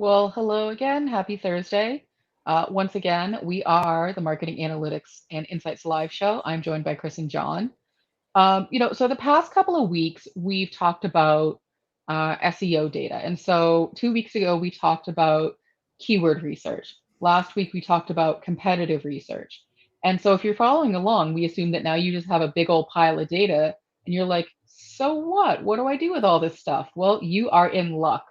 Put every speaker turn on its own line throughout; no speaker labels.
Well, hello again. Happy Thursday. Once again, we are the Marketing Analytics and Insights Live Show. I'm joined by Chris and John. So the past couple of weeks, we've talked about SEO data. And so 2 weeks ago, we talked about keyword research. Last week, we talked about competitive research. And so if you're following along, we assume that now you just have a big old pile of data and you're like, so what? What do I do with all this stuff? Well, you are in luck.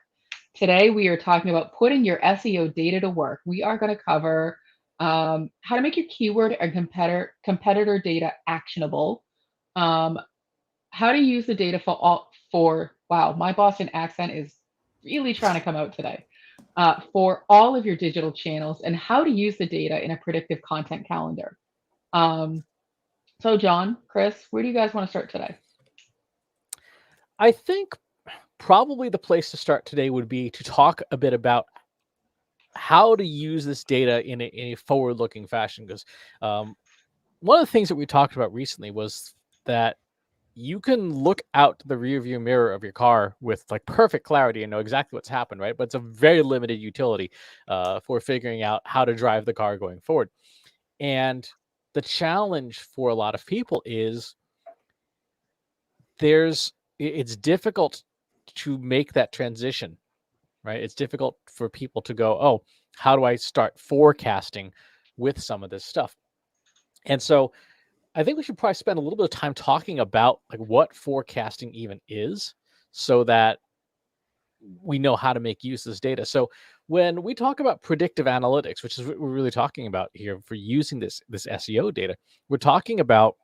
Today, we are talking about putting your SEO data to work. We are going to cover how to make your keyword and competitor data actionable, um, how to use the data wow, my Boston accent is really trying to come out today, for all of your digital channels, and how to use the data in a predictive content calendar. Um, so, John, Chris, where do you guys want to start today?
I think probably the place to start today would be to talk a bit about how to use this data in a forward-looking fashion. Because one of the things that we talked about recently was that you can look out the rearview mirror of your car with like perfect clarity and know exactly what's happened, right? But it's a very limited utility for figuring out how to drive the car going forward. And the challenge for a lot of people is it's difficult to make that transition, right? It's difficult for people to go, oh, how do I start forecasting with some of this stuff? And so I think we should probably spend a little bit of time talking about like what forecasting even is so that we know how to make use of this data. So when we talk about predictive analytics, which is what we're really talking about here for using this SEO data, we're talking about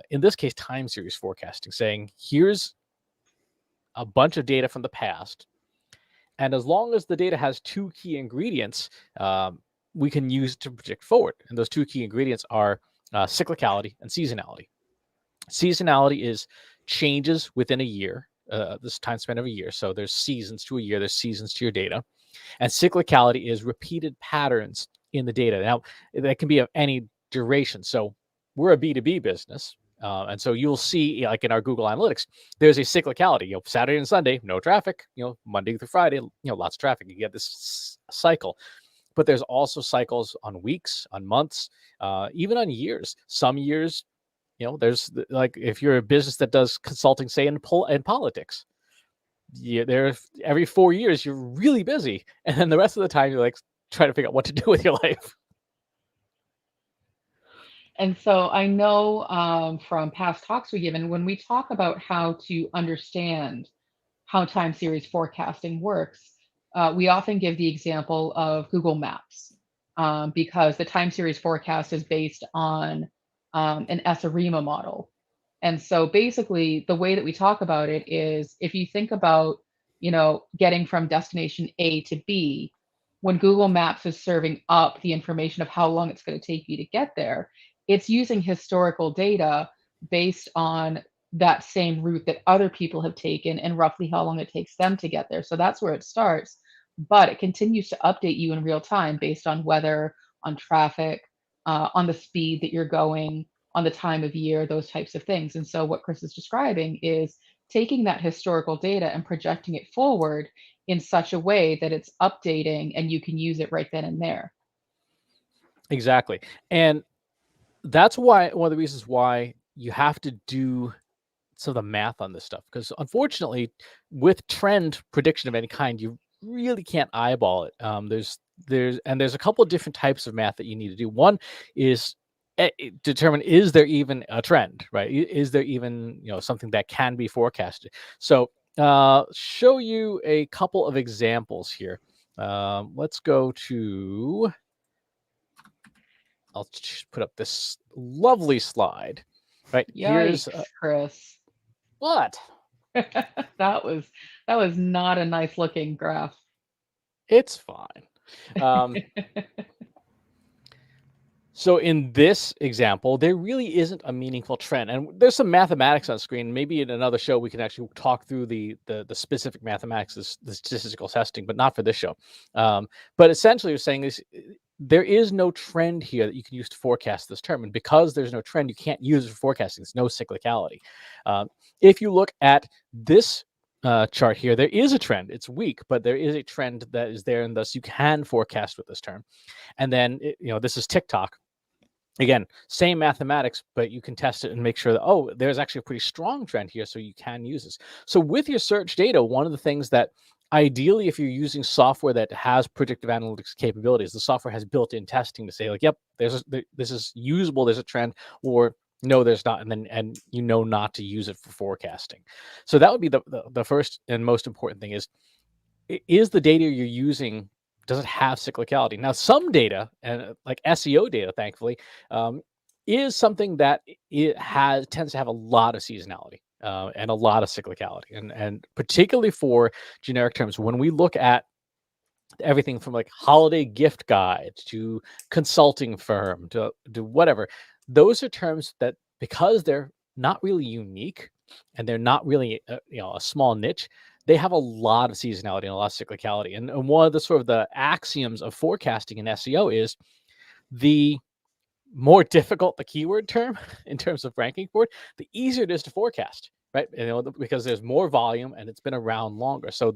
in this case time series forecasting, saying here's a bunch of data from the past. And as long as the data has two key ingredients, we can use to predict forward. And those two key ingredients are cyclicality and seasonality. Seasonality is changes within a year, this time span of a year. So there's seasons to a year, there's seasons to your data. And cyclicality is repeated patterns in the data. Now, that can be of any duration. So we're a B2B business. And so you'll see, like in our Google Analytics, there's a cyclicality. Saturday and Sunday, no traffic. Monday through Friday, lots of traffic. You get this cycle. But there's also cycles on weeks, on months, even on years. Some years, there's like if you're a business that does consulting, say in politics, every 4 years you're really busy, and then the rest of the time you're like trying to figure out what to do with your life.
And so I know from past talks we've given, when we talk about how to understand how time series forecasting works, we often give the example of Google Maps, because the time series forecast is based on an SARIMA model. And so basically, the way that we talk about it is if you think about, getting from destination A to B, when Google Maps is serving up the information of how long it's going to take you to get there, it's using historical data based on that same route that other people have taken and roughly how long it takes them to get there. So that's where it starts. But it continues to update you in real time based on weather, on traffic, on the speed that you're going, on the time of year, those types of things. And so what Chris is describing is taking that historical data and projecting it forward in such a way that it's updating and you can use it right then and there.
Exactly. And that's why one of the reasons why you have to do some of the math on this stuff, because unfortunately with trend prediction of any kind, you really can't eyeball it. There's a couple of different types of math that you need to do. One is determine, is there even a trend, right? Is there even something that can be forecasted? So show you a couple of examples here. Let's go to, I'll just put up this lovely slide. Right, here's
Yikes, Chris.
what?
that was not a nice looking graph.
It's fine. So in this example, there really isn't a meaningful trend, and there's some mathematics on screen. Maybe in another show we can actually talk through the specific mathematics, the statistical testing, but not for this show. But essentially, you're saying is there is no trend here that you can use to forecast this term, and because there's no trend, you can't use it for forecasting. There's no cyclicality. If you look at this chart here, there is a trend. It's weak, but there is a trend that is there, and thus you can forecast with this term. And then, this is TikTok. Again, same mathematics, but you can test it and make sure that, oh, there's actually a pretty strong trend here, so you can use this. So with your search data, one of the things that ideally, if you're using software that has predictive analytics capabilities, the software has built-in testing to say, like, yep, this is usable, there's a trend, or no, there's not, and not to use it for forecasting. So that would be the first and most important thing is the data you're using, does it have cyclicality? Now, some data, and like SEO data, thankfully, is something that it tends to have a lot of seasonality and a lot of cyclicality, and particularly for generic terms. When we look at everything from like holiday gift guide to consulting firm to whatever, those are terms that, because they're not really unique and they're not really a small niche, they have a lot of seasonality and a lot of cyclicality. And one of the sort of the axioms of forecasting in SEO is the more difficult the keyword term in terms of ranking for it, the easier it is to forecast, right? Because there's more volume and it's been around longer. So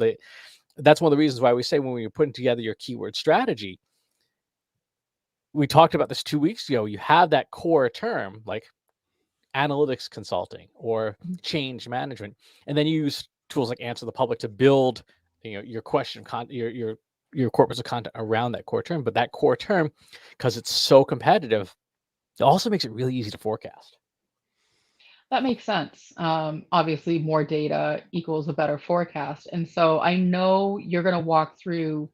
that's one of the reasons why we say, when you're putting together your keyword strategy, we talked about this 2 weeks ago, you have that core term like analytics consulting or change management, and then you use tools like Answer the Public to build your question your corpus of content around that core term. But that core term, because it's so competitive, it also makes it really easy to forecast.
That makes sense. Obviously, more data equals a better forecast. And so I know you're going to walk through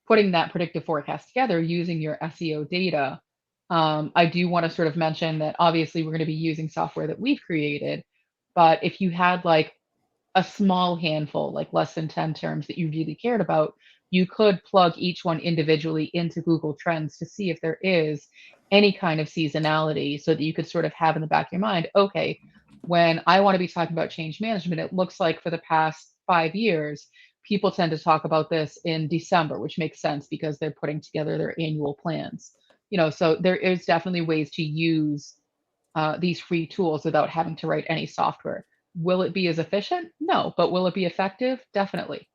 putting that predictive forecast together using your SEO data. I do want to sort of mention that obviously we're going to be using software that we've created, but if you had like a small handful, like less than 10 terms that you really cared about, you could plug each one individually into Google Trends to see if there is any kind of seasonality so that you could sort of have in the back of your mind, okay, when I want to be talking about change management, it looks like for the past 5 years, people tend to talk about this in December, which makes sense because they're putting together their annual plans. So there is definitely ways to use these free tools without having to write any software. Will it be as efficient? No, but will it be effective? Definitely.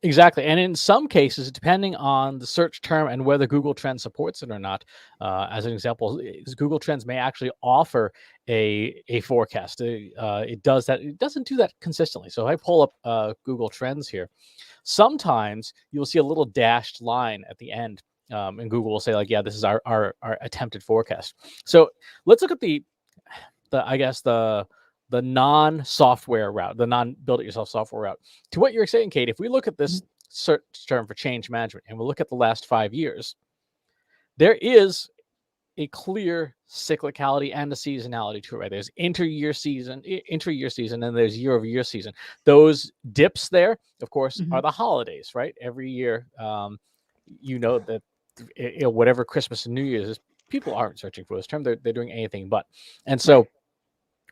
Exactly. And in some cases, depending on the search term and whether Google Trends supports it or not, as an example, Google Trends may actually offer a forecast. It does that. It doesn't do that consistently. So if I pull up Google Trends here, sometimes you'll see a little dashed line at the end. And Google will say, like, yeah, this is our attempted forecast. So let's look at the non-software route, the non-build-it-yourself software route. To what you're saying, Kate, if we look at this
Mhm.
search term for change management and we look at the last 5 years, there is a clear cyclicality and a seasonality to it, right? There's inter-year season, and there's year-over-year season. Those dips there, of course, are
Mhm.
the holidays, right? Every year, that whatever Christmas and New Year's is, people aren't searching for this term. They're doing anything but. And
Right.
so,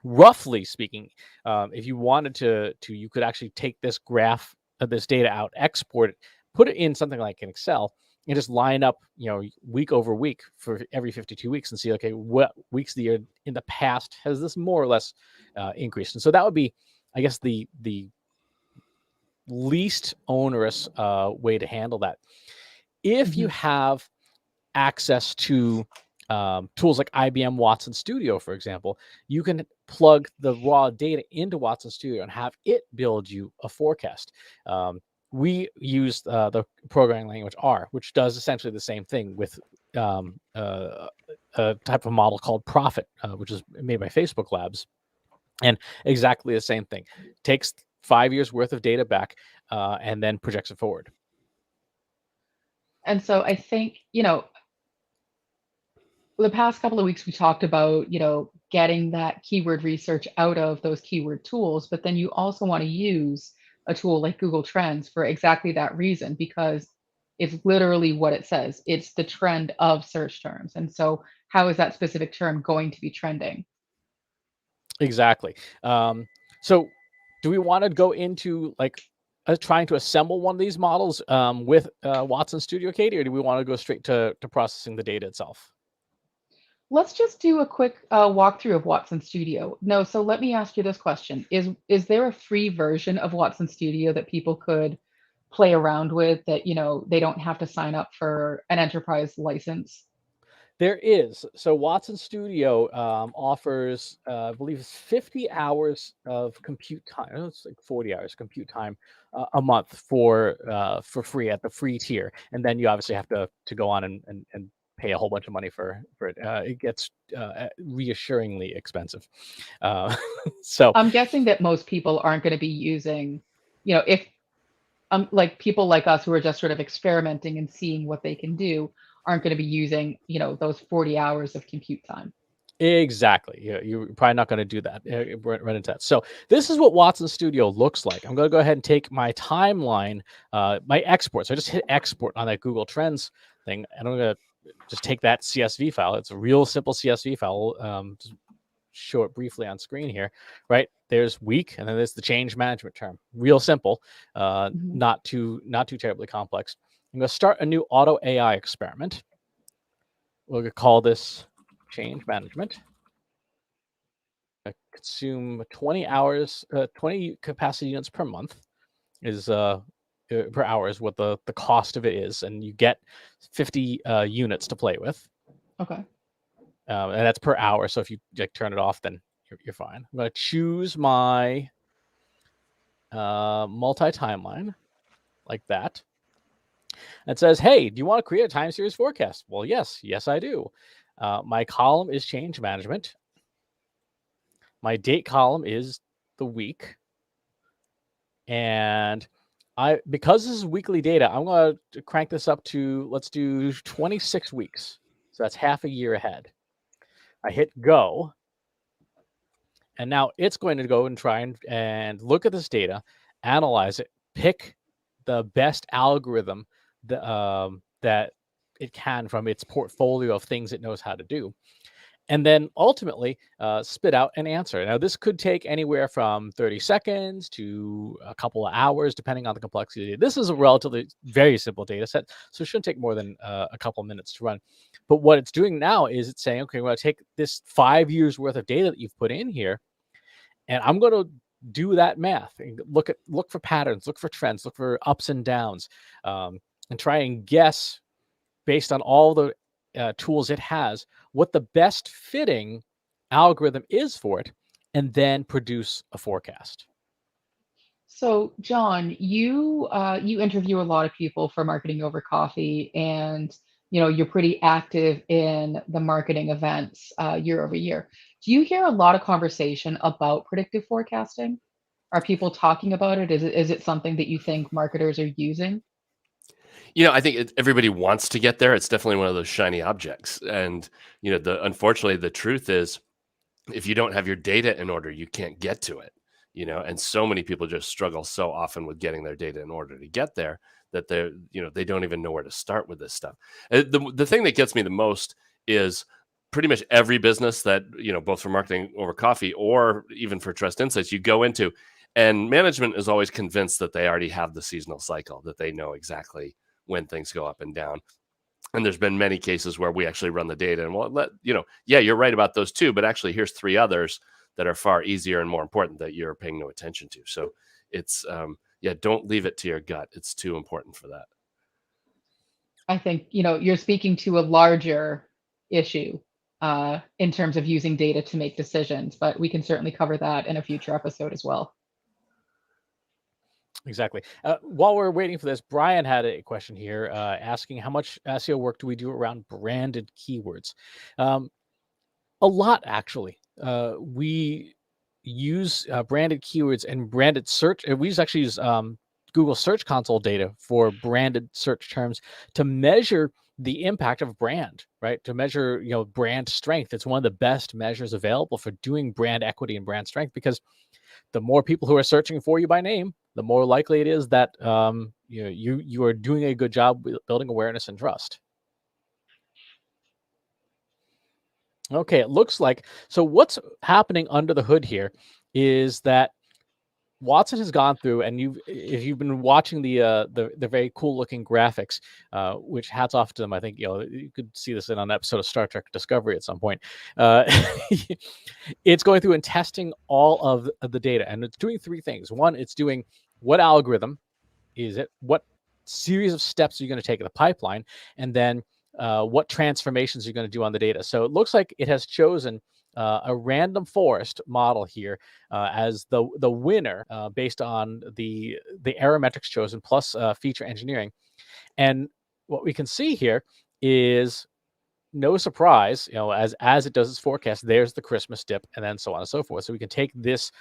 roughly speaking, if you wanted to you could actually take this graph of this data out, export it, put it in something like an Excel, and just line up week over week for every 52 weeks and see, okay, what weeks of the year in the past has this more or less increased. And so that would be, I guess, the least onerous way to handle that. If you
Mhm.
have access to tools like IBM Watson Studio, for example, you can plug the raw data into Watson Studio and have it build you a forecast. We use the programming language R, which does essentially the same thing with a type of model called Profit, which is made by Facebook Labs, and exactly the same thing. Takes 5 years worth of data back and then projects it forward.
And so I think, the past couple of weeks we talked about, getting that keyword research out of those keyword tools, but then you also want to use a tool like Google Trends for exactly that reason because it's literally what it says. It's the trend of search terms. And so how is that specific term going to be trending?
Exactly. So do we want to go into like trying to assemble one of these models with Watson Studio, Katie, or do we want to go straight to processing the data itself?
Let's just do a quick walkthrough of Watson Studio. No, so let me ask you this question. Is there a free version of Watson Studio that people could play around with that, they don't have to sign up for an enterprise license?
There is. So Watson Studio offers, I believe it's 50 hours of compute time. It's like 40 hours compute time a month for free at the free tier, and then you obviously have to go on and pay a whole bunch of money for it. It gets reassuringly expensive. Uh, so
I'm guessing that most people aren't going to be using, if like people like us who are just sort of experimenting and seeing what they can do aren't going to be using, those 40 hours of compute time.
exactly. You're probably not going to do that. Run into that. So this is what Watson Studio looks like. I'm going to go ahead and take my timeline, my export. So I just hit export on that Google Trends thing, and I'm going to just take that CSV file. It's a real simple CSV file. Just show it briefly on screen here. Right there's week, and then there's the change management term. Real simple.
Mhm.
Not too terribly complex. I'm going to start a new auto AI experiment. We'll call this change management. Consume 20 hours, 20 capacity units per month is per hour is what the cost of it is, and you get 50 units to play with,
Okay.
and that's per hour. So if you like turn it off, then you're fine. I'm going to choose my multi timeline like that. It says, "Hey, do you want to create a time series forecast?" Well, yes, I do. My column is change management. My date column is the week. And because this is weekly data, I'm going to crank this up to, let's do 26 weeks. So that's half a year ahead. I hit go. And now it's going to go and try and look at this data, analyze it, pick the best algorithm that it can from its portfolio of things it knows how to do, and then ultimately spit out an answer. Now, this could take anywhere from 30 seconds to a couple of hours, depending on the complexity. This is a relatively very simple data set, so it shouldn't take more than a couple of minutes to run. But what it's doing now is it's saying, okay, I'm going to take this 5 years worth of data that you've put in here, and I'm going to do that math and look for patterns, look for trends, look for ups and downs, and try and guess based on all the tools it has what the best fitting algorithm is for it, and then produce a forecast.
So, John, you interview a lot of people for Marketing Over Coffee, and you're pretty active in the marketing events year over year. Do you hear a lot of conversation about predictive forecasting? Are people talking about it? Is it something that you think marketers are using?
I think everybody wants to get there. It's definitely one of those shiny objects, and unfortunately, the truth is, if you don't have your data in order, you can't get to it. And so many people just struggle so often with getting their data in order to get there that they don't even know where to start with this stuff. The thing that gets me the most is pretty much every business that both for Marketing Over Coffee or even for Trust Insights you go into, and management is always convinced that they already have the seasonal cycle, that they know exactly when things go up and down. And there's been many cases where we actually run the data and yeah, you're right about those two, but actually here's three others that are far easier and more important that you're paying no attention to. So it's yeah, don't leave it to your gut. It's too important for that.
I think you're speaking to a larger issue in terms of using data to make decisions, but we can certainly cover that in a future episode as well.
Exactly. While we're waiting for this, Brian had a question here asking how much SEO work do we do around branded keywords? Um, a lot, actually. We use branded keywords and branded search. Actually use Google Search Console data for branded search terms to measure the impact of brand, right? To measure, brand strength. It's one of the best measures available for doing brand equity and brand strength, because the more people who are searching for you by name, the more likely it is that you are doing a good job building awareness and trust. Okay, it looks like, so what's happening under the hood here is that Watson has gone through, and if you've been watching the very cool looking graphics, which hats off to them. I think you could see this in an episode of Star Trek Discovery at some point. It's going through and testing all of the data, and it's doing three things. One, it's doing what algorithm is it, what series of steps are you going to take in the pipeline, and then what transformations you're going to do on the data. So it looks like it has chosen a random forest model here as the winner based on the error metrics chosen plus feature engineering. And what we can see here is, no surprise, as it does its forecast, there's the Christmas dip, and then so on and so forth. So we can take this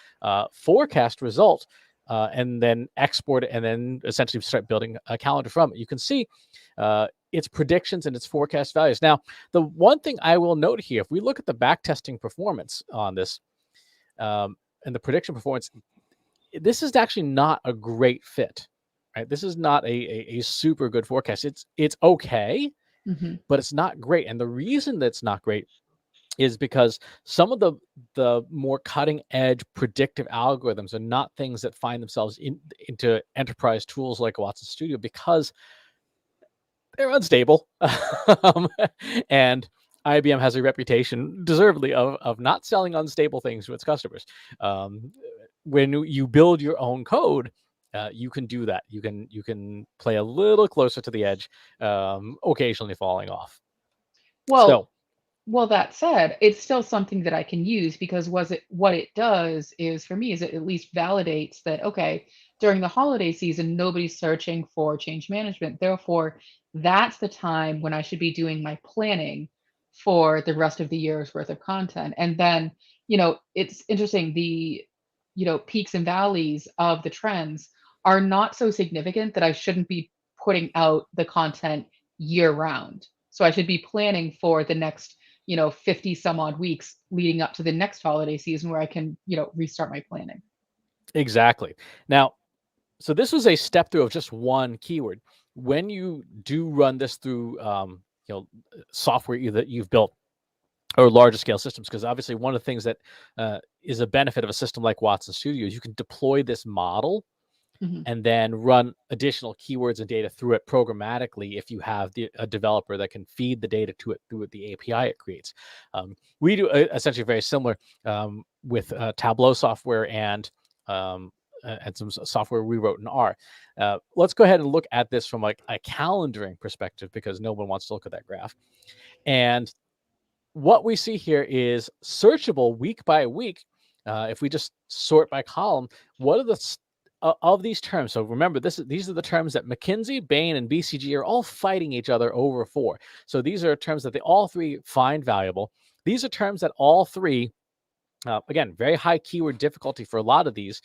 forecast result and then export it, and then essentially start building a calendar from it. You can see its predictions and its forecast values. Now, the one thing I will note here, if we look at the backtesting performance on this and the prediction performance, this is actually not a great fit, right? This is not a super good forecast. It's okay, but it's not great. And the reason that it's not great is because some of the more cutting edge predictive algorithms are not things that find themselves into enterprise tools like Watson Studio, because they're unstable. And IBM has a reputation, deservedly, of not selling unstable things to its customers. When you build your own code, you can do that. You can play a little closer to the edge, occasionally falling off.
Well, that said, it's still something that I can use, because what it does is, for me, is it at least validates that, okay, during the holiday season, nobody's searching for change management. Therefore, that's the time when I should be doing my planning for the rest of the year's worth of content. And then, it's interesting, the, peaks and valleys of the trends are not so significant that I shouldn't be putting out the content year round. So I should be planning for the next 50 some odd weeks leading up to the next holiday season, where I can, restart my planning.
Exactly. Now, so this was a step through of just one keyword. When you do run this through, software that you've built or larger scale systems, because obviously one of the things that is a benefit of a system like Watson Studio is you can deploy this model and then run additional keywords and data through it programmatically if you have a developer that can feed the data to it through the API it creates. We do essentially very similar with Tableau software and some software we wrote in R. Let's go ahead and look at this from like a calendaring perspective, because no one wants to look at that graph. And what we see here is searchable week by week. If we just sort by column, what are the of these terms? So remember, these are the terms that McKinsey, Bain, and BCG are all fighting each other over for. So these are terms that they all three find valuable. These are terms that all three, again, very high keyword difficulty for a lot of these,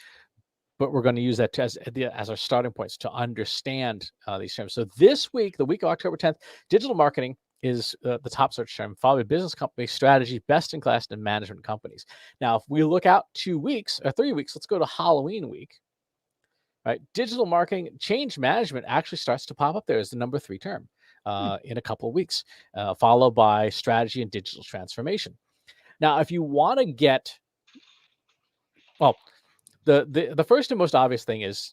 but we're going to use that as our starting points to understand these terms. So this week, the week of October 10th, digital marketing is the top search term, followed by business company strategy, best in class, and management companies. Now, if we look out 2 weeks or 3 weeks, let's go to Halloween week. Right, digital marketing change management actually starts to pop up there as the number 3 term in a couple of weeks, followed by strategy and digital transformation. Now, if you want to get, well, the first and most obvious thing is,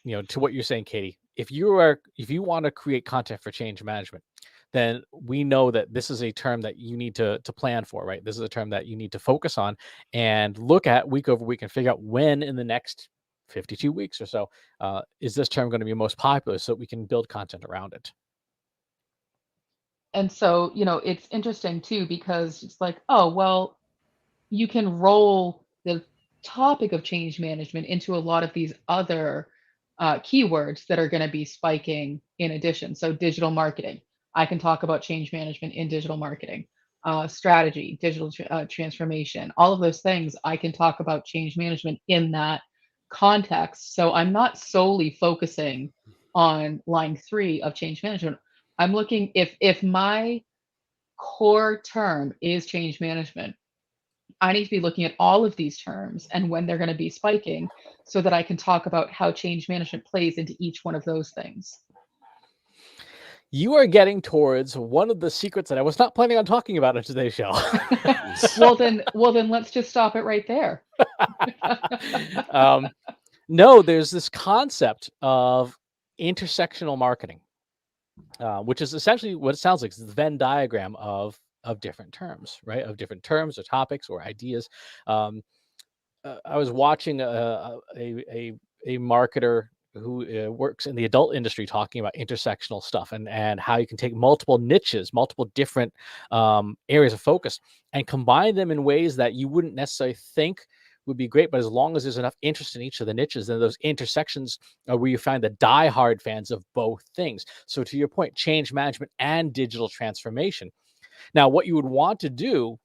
to what you're saying, Katie, if you want to create content for change management, then we know that this is a term that you need to plan for, right? This is a term that you need to focus on and look at week over week and figure out when in the next 52 weeks or so is this term going to be most popular, so we can build content around it.
And so, it's interesting too, because it's like, oh, well, you can roll the topic of change management into a lot of these other keywords that are going to be spiking in addition. So digital marketing, I can talk about change management in digital marketing. Strategy, digital transformation, all of those things, I can talk about change management in that context. So I'm not solely focusing on line 3 of change management. I'm looking, if my core term is change management, I need to be looking at all of these terms and when they're going to be spiking, so that I can talk about how change management plays into each one of those things.
You are getting towards one of the secrets that I was not planning on talking about in today's show.
Well then let's just stop it right there.
No, there's this concept of intersectional marketing, which is essentially what it sounds like. It's the Venn diagram of different terms, right? Of different terms or topics or ideas. Um, I was watching a marketer who works in the adult industry talking about intersectional stuff and how you can take multiple niches, multiple different areas of focus, and combine them in ways that you wouldn't necessarily think would be great. But as long as there's enough interest in each of the niches, then those intersections are where you find the diehard fans of both things. So to your point, change management and digital transformation. Now, what you would want to do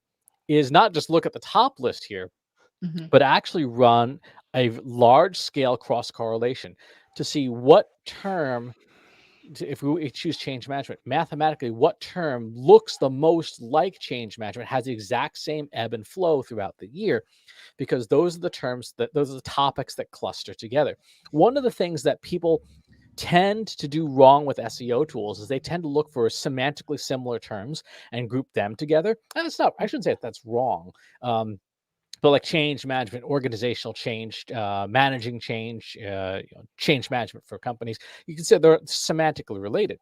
is not just look at the top list here,
Hmm.
but actually run a large scale cross correlation to see what term, if we choose change management, mathematically, what term looks the most like change management, has the exact same ebb and flow throughout the year, because those are the terms those are the topics that cluster together. One of the things that people tend to do wrong with SEO tools is they tend to look for semantically similar terms and group them together. And it's not, I shouldn't say that's wrong. But like change management, organizational change, managing change, change management for companies, you can say they're semantically related.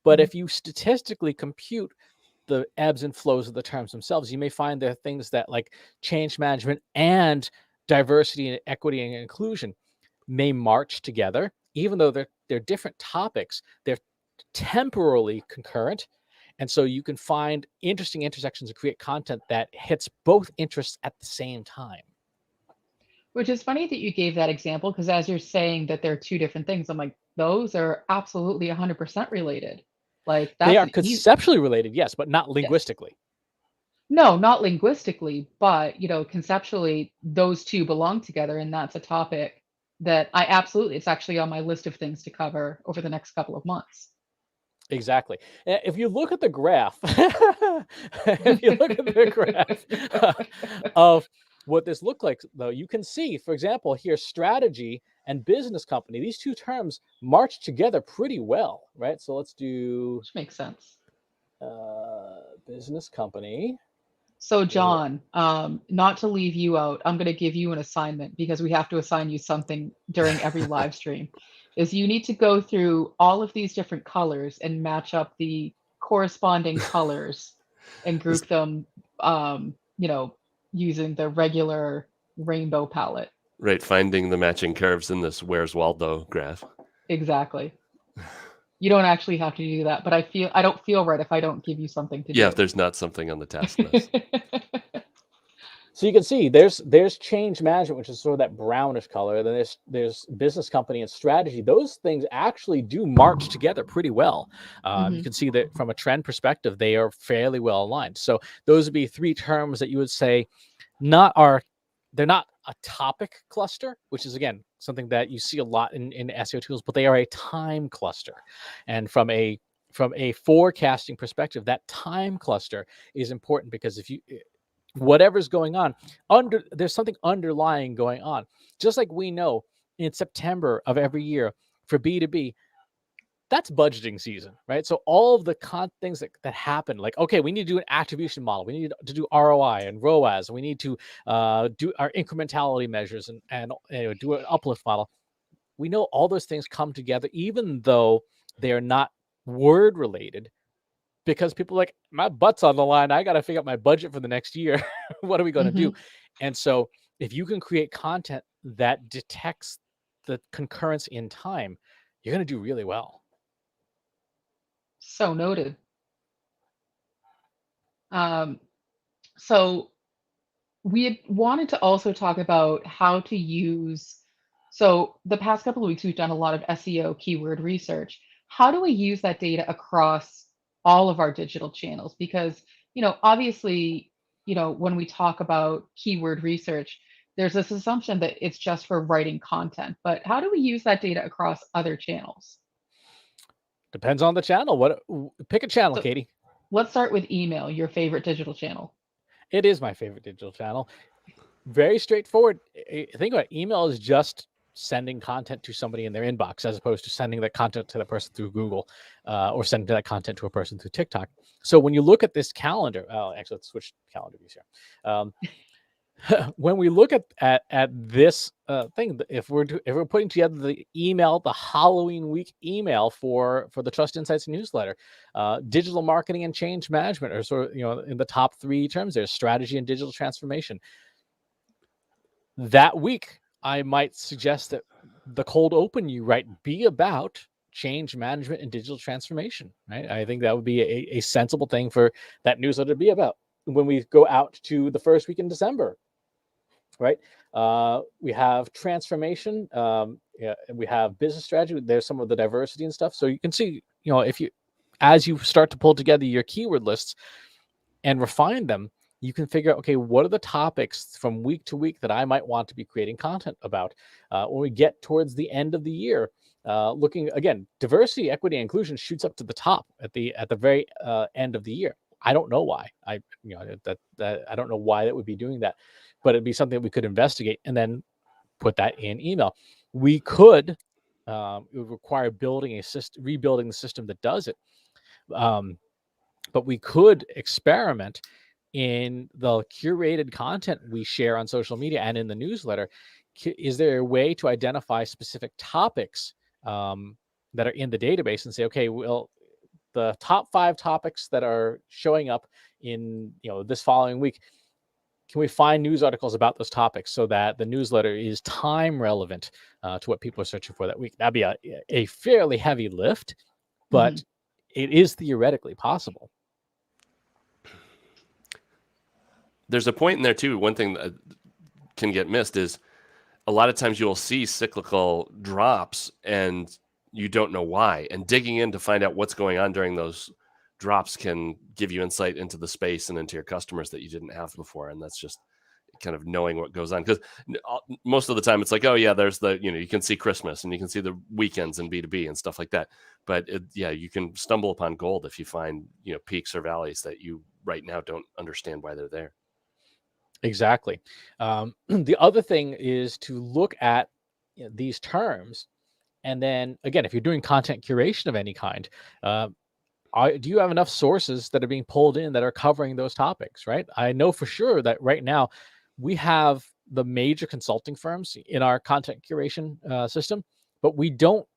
But
Hmm.
if you statistically compute the ebbs and flows of the terms themselves, you may find there are things that like change management and diversity and equity and inclusion may march together, even though they're different topics. They're temporally concurrent, and so you can find interesting intersections and create content that hits both interests at the same time.
Which is funny that you gave that example because as you're saying that they're two different things, I'm like, those are absolutely 100% related. Like
They
that's
are
an easy,
conceptually related, yes, but not
yes.
linguistically.
No, not linguistically, but conceptually, those two belong together, and that's a topic that I absolutely, it's actually on my list of things to cover over the next couple of months.
Exactly. If you look at the graph, if you look at the graph of what this looked like, though, you can see, for example, here, strategy and business company, these two terms march together pretty well, right? So let's do
Which makes sense.
business company.
So, John, not to leave you out, I'm going to give you an assignment because we have to assign you something during every live stream. Is you need to go through all of these different colors and match up the corresponding colors and
This-
group them, using the regular rainbow palette.
right, finding the matching curves in this Where's Waldo graph.
Exactly. You don't actually have to do that, but I don't feel right if I don't give you something to
Yeah, if
do.
there's not something on the task list.
So you can see there's change management, which is sort of that brownish color. Then there's business company and strategy. Those things actually do march together pretty well. You
Hmm.
can see that from a trend perspective, they are fairly well aligned. So those would be three terms that you would say they're not a topic cluster, which is again something that you see a lot in SEO tools, but they are a time cluster. And from a forecasting perspective, that time cluster is important because if you whatever's going on there's something underlying going on, just like we know in September of every year for B2B, that's budgeting season, right? So all of the things that happen, like, okay, we need to do an attribution model, we need to do ROI and ROAS, we need to do our incrementality measures and do an uplift model. We know all those things come together even though they are not word related, because people are like, my butt's on the line. I got to figure out my budget for the next year. What are we going to do?
Hmm.
And so if you can create content that detects the concurrence in time, you're going to do really well.
So noted. Um, so we had wanted to also talk about how to use. So the past couple of weeks, we've done a lot of SEO keyword research. How do we use that data across all of our digital channels? Because, obviously, when we talk about keyword research, there's this assumption that it's just for writing content. But how do we use that data across other channels?
Depends on the channel. Pick a channel,
So
Katie.
let's start with email, your favorite digital channel.
It is my favorite digital channel. Very straightforward. Think about it. Email is just sending content to somebody in their inbox as opposed to sending that content to the person through Google or sending that content to a person through TikTok. So when you look at this calendar, actually, let's switch calendar views here. when we look at this thing, if we're putting together the Halloween week email for the Trust Insights newsletter, digital marketing and change management are sort of, in the top 3 terms. There's strategy and digital transformation. That week, I might suggest that the cold open you write be about change management and digital transformation, right? I think that would be a sensible thing for that newsletter to be about. When we go out to the first week in December, right? We have transformation. We have business strategy. There's some of the diversity and stuff. So you can see, as you start to pull together your keyword lists and refine them, you can figure out, okay, what are the topics from week to week that I might want to be creating content about? When we get towards the end of the year, looking again, diversity, equity, and inclusion shoots up to the top at the very end of the year. I don't know why. I don't know why that would be doing that, but it'd be something that we could investigate and then put that in email. We could, it would require rebuilding the system that does it. But we could experiment in the curated content we share on social media and in the newsletter. Is there a way to identify specific topics that are in the database and say, okay, well, the top 5 topics that are showing up in this following week, can we find news articles about those topics so that the newsletter is time relevant to what people are searching for that week? That'd be a fairly heavy lift, but it is theoretically possible.
There's a point in there too. One thing that can get missed is a lot of times you'll see cyclical drops and you don't know why. And digging in to find out what's going on during those drops can give you insight into the space and into your customers that you didn't have before. And that's just kind of knowing what goes on, because most of the time it's like, oh yeah, there's the, you can see Christmas and you can see the weekends and B2B and stuff like that. But you can stumble upon gold if you find, peaks or valleys that you right now don't understand why they're there.
Exactly. The other thing is to look at these terms. And then again, if you're doing content curation of any kind, do you have enough sources that are being pulled in that are covering those topics, right? I know for sure that right now we have the major consulting firms in our content curation system, but we don't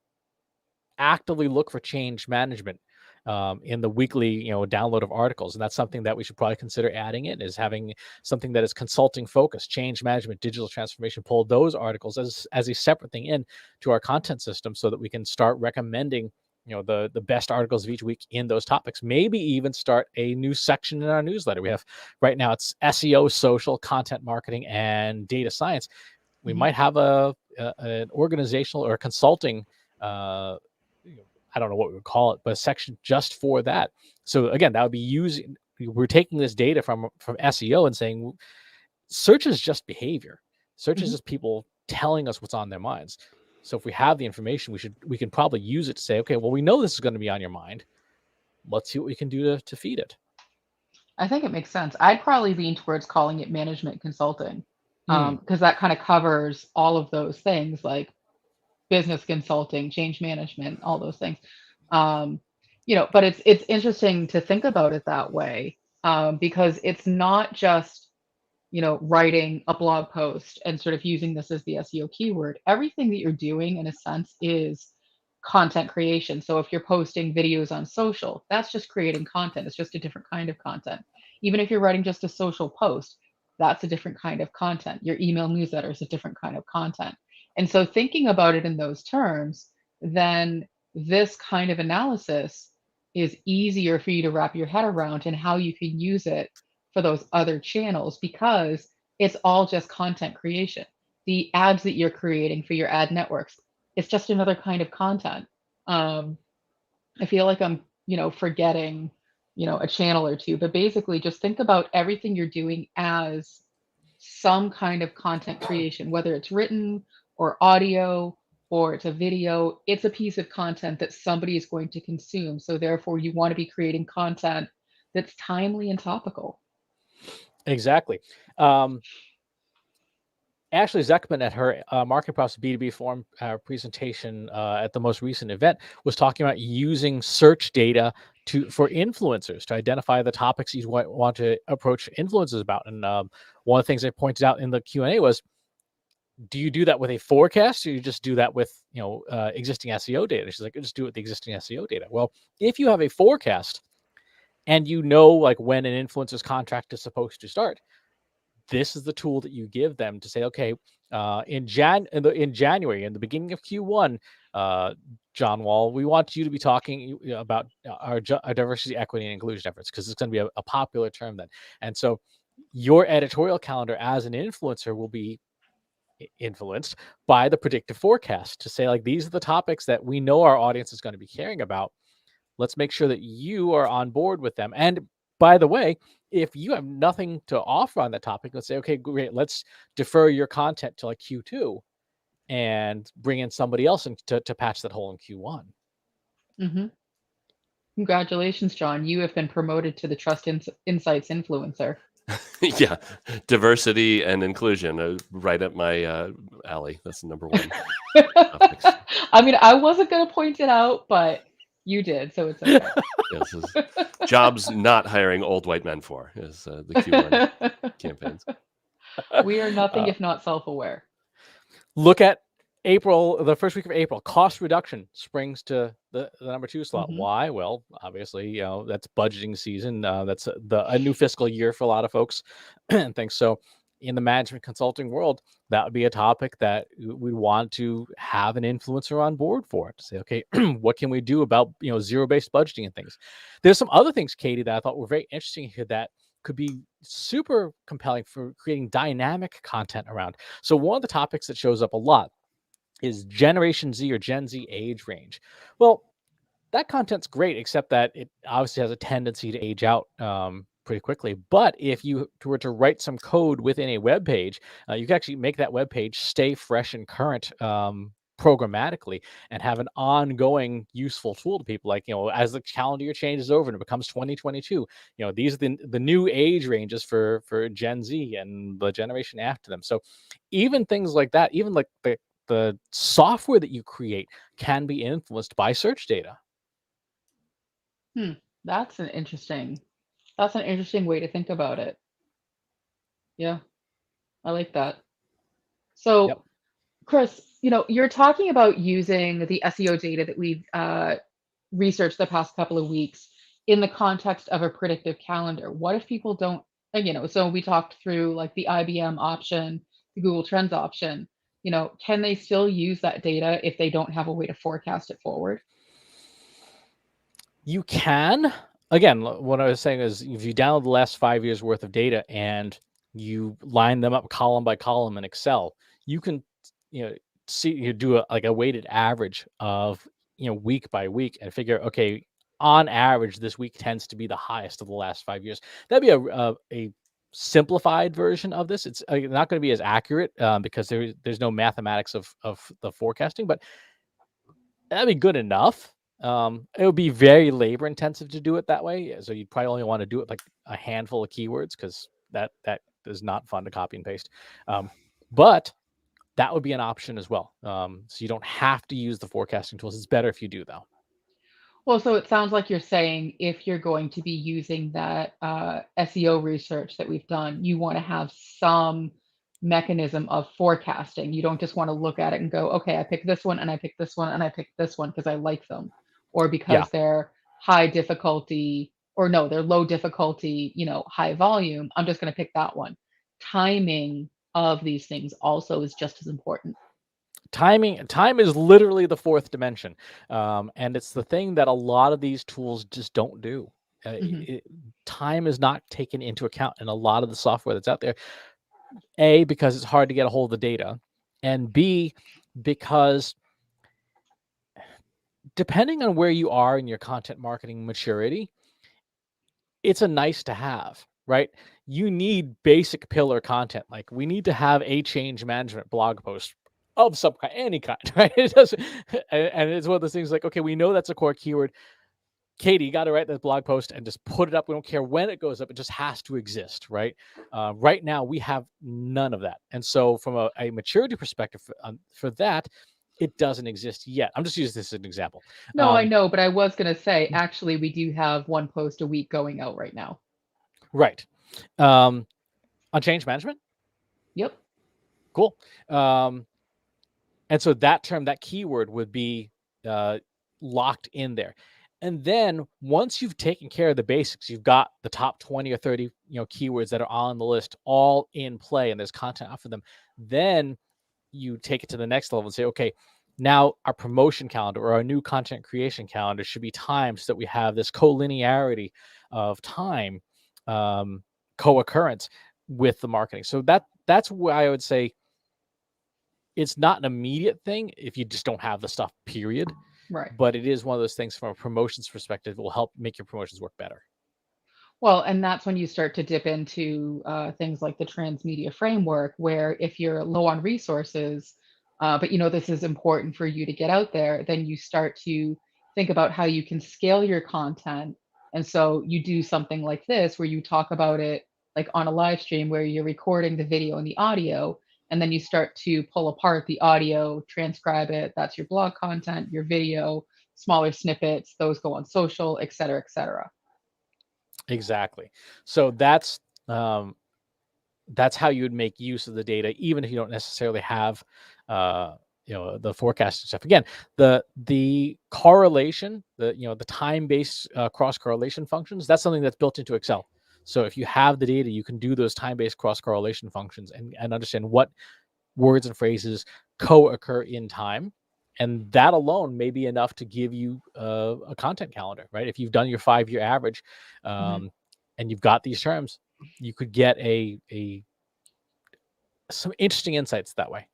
actively look for change management in the weekly download of articles. And that's something that we should probably consider adding in, is having something that is consulting focused, change management, digital transformation, pull those articles as a separate thing in to our content system so that we can start recommending the best articles of each week in those topics. Maybe even start a new section in our newsletter. We have right now, it's SEO, social, content marketing, and data science. We might have an organizational or a consulting I don't know what we would call it, but a section just for that. So again, that would be we're taking this data from SEO and saying search is just behavior. Search is just people telling us what's on their minds. So if we have the information, we can probably use it to say, okay, well, we know this is going to be on your mind. Let's see what we can do to feed it.
I think it makes sense. I'd probably lean towards calling it management consulting, because that kind of covers all of those things, like business consulting, change management, all those things. But it's interesting to think about it that way, because it's not just writing a blog post and sort of using this as the SEO keyword. Everything that you're doing, in a sense, is content creation. So if you're posting videos on social, that's just creating content. It's just a different kind of content. Even if you're writing just a social post, that's a different kind of content. Your email newsletter is a different kind of content. And so thinking about it in those terms, then this kind of analysis is easier for you to wrap your head around and how you can use it for those other channels, because it's all just content creation. The ads that you're creating for your ad networks, it's just another kind of content. I feel like I'm, forgetting, a channel or two, but basically just think about everything you're doing as some kind of content creation, whether it's written or audio or it's a video. It's a piece of content that somebody is going to consume. So therefore you want to be creating content that's timely and topical.
Exactly. Ashley Zeckman at her Marketing Process B2B Forum presentation at the most recent event was talking about using search data for influencers to identify the topics you want to approach influencers about. And one of the things I pointed out in the Q&A was, do you do that with a forecast, or you just do that with existing SEO data? She's like, just do it with the existing SEO data. Well, if you have a forecast and you know like when an influencer's contract is supposed to start, this is the tool that you give them to say, okay, in January, in the beginning of Q1, John Wall, we want you to be talking about our diversity, equity, and inclusion efforts, because it's going to be a popular term then. And so your editorial calendar as an influencer will be influenced by the predictive forecast to say, like, these are the topics that we know our audience is going to be caring about. Let's make sure that you are on board with them. And by the way, if you have nothing to offer on that topic, let's say, okay, great, let's defer your content to like Q2 and bring in somebody else to patch that hole in Q1.
Mm-hmm. Congratulations, John. You have been promoted to the Trust Insights influencer.
Yeah, diversity and inclusion, right up my alley. That's the number one.
I mean, I wasn't going to point it out, but you did, so it's okay.
Yes, jobs not hiring old white men for is the Q1 campaigns.
We are nothing if not self-aware.
Look at April, the first week of April. Cost reduction springs to the number 2 slot.
Mm-hmm.
Why? Well, obviously, that's budgeting season. That's a new fiscal year for a lot of folks and things. So in the management consulting world, that would be a topic that we want to have an influencer on board for, to say, okay, what can we do about zero-based budgeting and things. There's some other things, Katie, that I thought were very interesting here that could be super compelling for creating dynamic content around. So one of the topics that shows up a lot is Generation Z or Gen Z age range. Well, that content's great, except that it obviously has a tendency to age out pretty quickly. But if you were to write some code within a web page, you can actually make that web page stay fresh and current programmatically and have an ongoing useful tool to people. Like, as the calendar year changes over and it becomes 2022, these are the new age ranges for Gen Z and the generation after them. So even things like that, even like the software that you create can be influenced by search data.
That's an interesting way to think about it. Yeah, I like that. So,
Yep.
Chris, you're talking about using the SEO data that we've researched the past couple of weeks in the context of a predictive calendar. What if people don't, so we talked through like the IBM option, the Google Trends option, can they still use that data if they don't have a way to forecast it forward?
You can. Again, what I was saying is, if you download the last 5 years worth of data and you line them up column by column in Excel, you can, see, you do a weighted average of, week by week and figure, okay, on average, this week tends to be the highest of the last 5 years. That'd be a simplified version of this. It's not going to be as accurate because there's no mathematics of the forecasting, but that'd be good enough. It would be very labor intensive to do it that way. So you'd probably only want to do it like a handful of keywords, because that is not fun to copy and paste. But that would be an option as well. So you don't have to use the forecasting tools. It's better if you do, though.
Well, so it sounds like you're saying if you're going to be using that SEO research that we've done, you want to have some mechanism of forecasting. You don't just want to look at it and go, okay, I picked this one and I picked this one and I picked this one because I like them, or
Yeah.
because they're high difficulty, or no, they're low difficulty, high volume. I'm just going to pick that one. Timing of these things also is just as important.
Time is literally the fourth dimension, and it's the thing that a lot of these tools just don't do. Time is not taken into account in a lot of the software that's out there. A, because it's hard to get a hold of the data, and B, because depending on where you are in your content marketing maturity, it's a nice to have, right? You need basic pillar content. Like, we need to have a change management blog post of some kind, any kind, right? It doesn't, and it's one of those things like, okay, we know that's a core keyword. Katie, you got to write that blog post and just put it up. We don't care when it goes up. It just has to exist, right? Right now, we have none of that. And so from a maturity perspective for that, it doesn't exist yet. I'm just using this as an example.
No, I know, but I was going to say, actually, we do have one post a week going out right now.
Right. On change management?
Yep.
Cool. And so that term, that keyword would be locked in there. And then once you've taken care of the basics, you've got the top 20 or 30, keywords that are on the list all in play, and there's content out for them. Then you take it to the next level and say, okay, now our promotion calendar or our new content creation calendar should be timed so that we have this collinearity of time, co-occurrence with the marketing. So that's why I would say it's not an immediate thing if you just don't have the stuff, period.
Right.
But it is one of those things from a promotions perspective that will help make your promotions work better.
Well, and that's when you start to dip into things like the transmedia framework, where if you're low on resources, but this is important for you to get out there, then you start to think about how you can scale your content. And so you do something like this, where you talk about it like on a live stream where you're recording the video and the audio, and then you start to pull apart the audio, transcribe it. That's your blog content, your video, smaller snippets, those go on social, et cetera, et cetera.
Exactly. So that's how you would make use of the data, even if you don't necessarily have, the forecasting stuff. Again, the correlation, the time-based cross-correlation functions, that's something that's built into Excel. So if you have the data, you can do those time-based cross-correlation functions and understand what words and phrases co-occur in time. And that alone may be enough to give you a content calendar, right? If you've done your 5-year average and you've got these terms, you could get some interesting insights that way.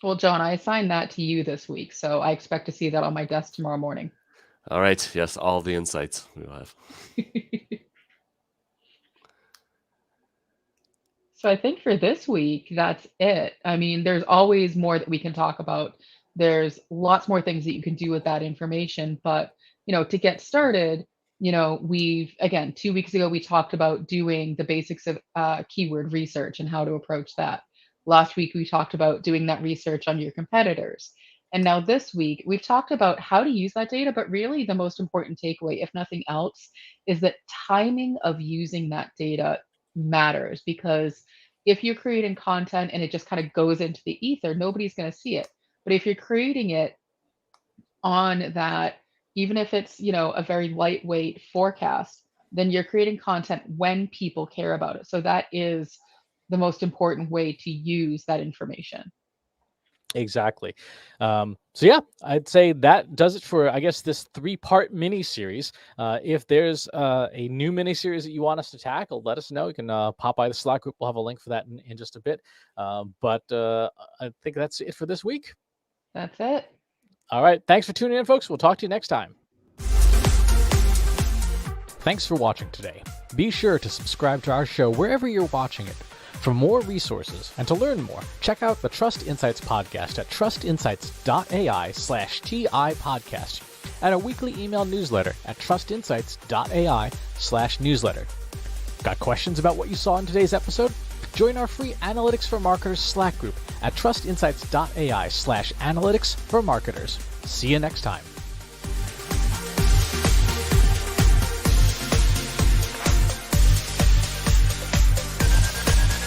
Well, John, I assigned that to you this week, so I expect to see that on my desk tomorrow morning.
All right. Yes, all the insights we will have.
So I think for this week, that's it. I mean, there's always more that we can talk about. There's lots more things that you can do with that information. But, to get started, again, 2 weeks ago, we talked about doing the basics of keyword research and how to approach that. Last week, we talked about doing that research on your competitors. And now this week, we've talked about how to use that data, but really the most important takeaway, if nothing else, is that timing of using that data matters, because if you're creating content and it just kind of goes into the ether, nobody's going to see it. But if you're creating it on that, even if it's, a very lightweight forecast, then you're creating content when people care about it. So that is the most important way to use that information.
Exactly. So yeah, I'd say that does it for, I guess, this 3-part mini series. If there's a new mini series that you want us to tackle, let us know. You can pop by the Slack group. We'll have a link for that in just a bit. But I think that's it for this week.
That's it.
All right. Thanks for tuning in, folks. We'll talk to you next time. Thanks for watching today. Be sure to subscribe to our show wherever you're watching it. For more resources and to learn more, check out the Trust Insights podcast at trustinsights.ai/TI podcast and a weekly email newsletter at trustinsights.ai/newsletter. Got questions about what you saw in today's episode? Join our free Analytics for Marketers Slack group at trustinsights.ai/analytics for marketers. See you next time.